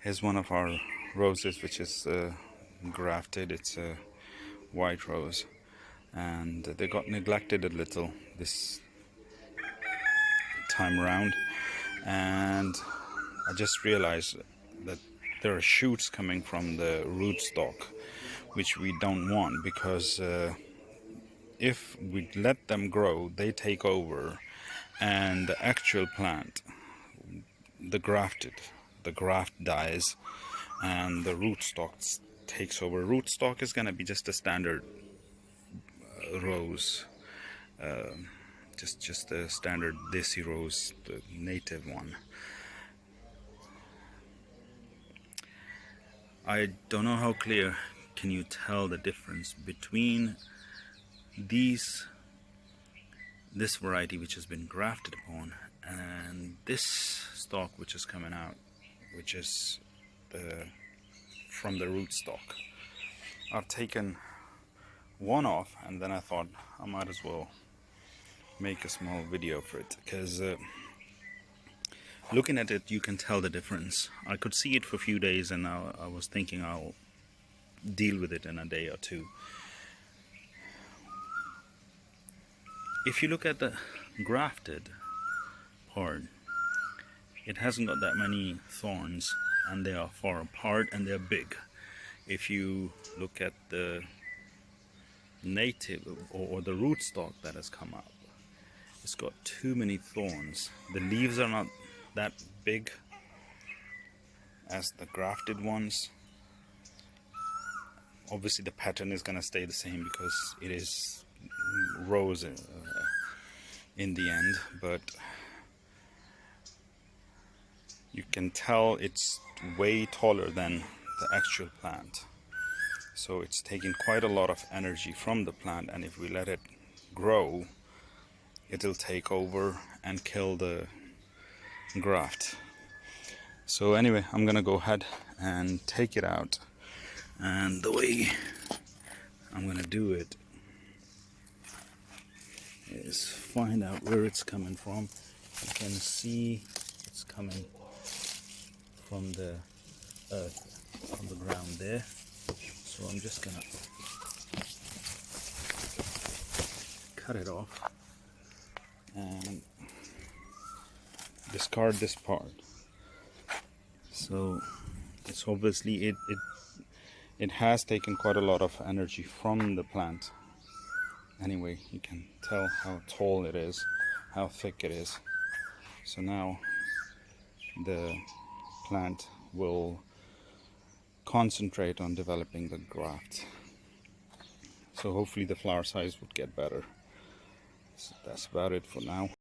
Here's one of our roses which is grafted. It's a white rose, and they got neglected a little this time around, and I just realized that there are shoots coming from the rootstock which we don't want, because if we let them grow, they take over, and the actual plant, the graft dies, and the rootstock takes over. Rootstock is going to be just a standard rose, just a standard desi rose, the native one. I don't know how clear can you tell the difference between this variety which has been grafted upon and this stalk which is coming out, which is from the rootstock. I've taken one off, and then I thought I might as well make a small video for it, because looking at it you can tell the difference. I could see it for a few days, and I was thinking I'll deal with it in a day or two. If you look at the grafted part, it hasn't got that many thorns, and they are far apart and they're big. If you look at the native or the rootstock that has come up, it's got too many thorns. The leaves are not that big as the grafted ones. Obviously the pattern is going to stay the same because it is rose in the end, but you can tell it's way taller than the actual plant. So it's taking quite a lot of energy from the plant, and if we let it grow, it'll take over and kill the graft. So anyway, I'm gonna go ahead and take it out, and the way I'm gonna do it is find out where it's coming from. You can see it's coming from the earth, from the ground there. So I'm just gonna cut it off and discard this part. So it's obviously it has taken quite a lot of energy from the plant. Anyway, you can tell how tall it is, how thick it is. So now the plant will concentrate on developing the graft. So hopefully the flower size would get better. So that's about it for now.